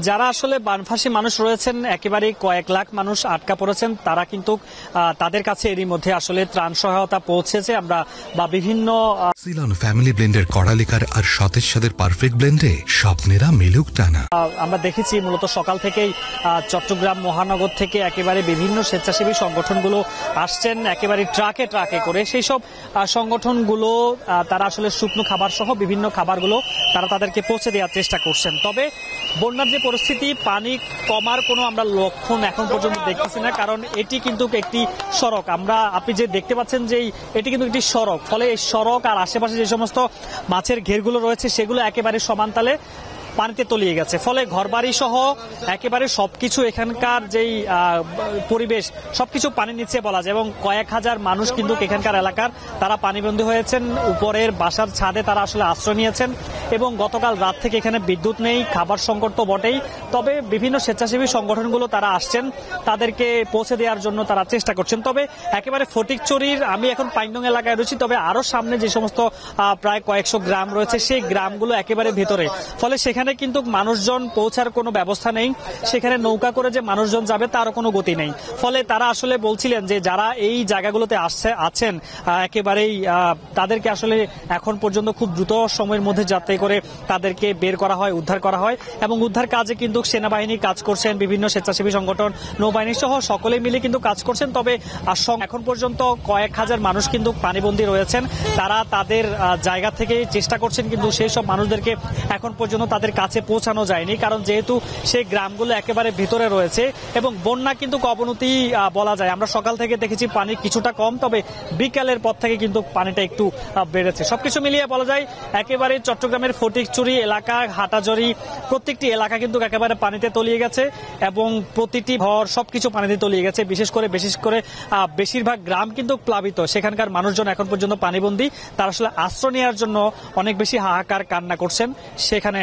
যারা আসলে বানভাসী মানুষ রয়েছেন একেবারে কয়েক লাখ মানুষ আটকা পড়েছেন তারা কিন্তু তাদের কাছে এরই মধ্যে আসলে ত্রাণ সহায়তা পৌঁছেছে আমরা বা বিভিন্ন সিলন ফ্যামিলি ব্লেন্ডের কড়ালিকার আর সতেজ সাদের পারফেক্ট ব্লেন্ডে স্বপ্নেরা মিলুক টানা। আমরা দেখেছি মূলত সকাল থেকেই চট্টগ্রাম মহানগর থেকে একেবারে বিভিন্ন স্বেচ্ছাসেবী সংগঠনগুলো আসছেন একেবারে ট্রাকে ট্রাকে করে সেই সব সংগঠনগুলো তারা আসলে শুকনো খাবার সহ বিভিন্ন খাবারগুলো তারা তাদেরকে পৌঁছে দেওয়ার চেষ্টা করছেন। তবে বন্যার যে পরিস্থিতি পানি কমার কোনো আমরা লক্ষণ এখন পর্যন্ত দেখতেছি না, কারণ এটি কিন্তু একটি সড়ক। আপনি যে দেখতে পাচ্ছেন যে এটি কিন্তু একটি সড়ক, ফলে এই সড়ক আর আশেপাশে যে সমস্ত মাছের ঘেরগুলো রয়েছে সেগুলো একেবারে সমানতালে পানিতে তলিয়ে গেছে, ফলে ঘরবাড়ি সহ একেবারে সবকিছু এখানকার যেই পরিবেশ সবকিছু পানির নিচে বলা যায় এবং কয়েক হাজার মানুষ কিন্তু এখানকার এলাকার তারা পানিবন্দী হয়েছেন। উপরের বাসার ছাদে তারা আসলে আশ্রয় নিয়েছেন এবং গতকাল রাত থেকে এখানে বিদ্যুৎ নেই, খাবার সংকট তো বটেই, তবে বিভিন্ন স্বেচ্ছাসেবী সংগঠনগুলো তারা আসছেন তাদেরকে পৌঁছে দেওয়ার জন্য তারা চেষ্টা করছেন। তবে একেবারে ফটিকছড়ির আমি এখন পাইনডং এলাকায় রয়েছি, তবে আরো সামনে যে সমস্ত প্রায় কয়েকশো গ্রাম রয়েছে সেই গ্রামগুলো একেবারে ভেতরে, ফলে সেখানে কিন্তু মানুষজন পৌঁছার কোনো ব্যবস্থা নেই, সেখানে নৌকা করে যে মানুষজন যাবে তারও কোনো গতি নেই। ফলে তারা আসলে বলছিলেন যে যারা এই জায়গাগুলোতে আছেন একেবারেই তাদেরকে আসলে এখন পর্যন্ত খুব দ্রুত সময়ের মধ্যে যাতে করে তাদেরকে বের করা হয়, উদ্ধার করা হয় এবং উদ্ধার কাজে কিন্তু সেনাবাহিনী কাজ করছেন, বিভিন্ন স্বেচ্ছাসেবী সংগঠন, নৌবাহিনী সহ সকলে মিলে কিন্তু কাজ করছেন। তবে এখন পর্যন্ত কয়েক হাজার মানুষ কিন্তু পানিবন্দী রয়েছেন, তারা তাদের জায়গা থেকে চেষ্টা করছেন কিন্তু সেই সব মানুষদেরকে এখন পর্যন্ত তাদের কাছে পৌঁছানো যায়নি, কারণ যেহেতু সেই গ্রামগুলো একেবারে ভিতরে রয়েছে এবং বন্যা কিন্তু অবনতি বলা যায়। আমরা সকাল থেকে দেখেছি পানি কিছুটা কম, তবে বিকালের পর থেকে কিন্তু পানিটা একটু বেড়েছে। সবকিছু মিলিয়ে বলা যায় একেবারে চট্টগ্রামের ফটিকছড়ি এলাকা, হাটাজরি প্রত্যেকটি এলাকা কিন্তু একেবারে পানিতে তলিয়ে গেছে এবং প্রতিটি ঘর সবকিছু পানিতে তলিয়ে গেছে। বিশেষ করে বেশিরভাগ গ্রাম কিন্তু প্লাবিত, সেখানকার মানুষজন এখন পর্যন্ত পানিবন্দী, তারা আসলে আশ্রয় নেওয়ার জন্য অনেক বেশি হাহাকার কান্না করছেন সেখানে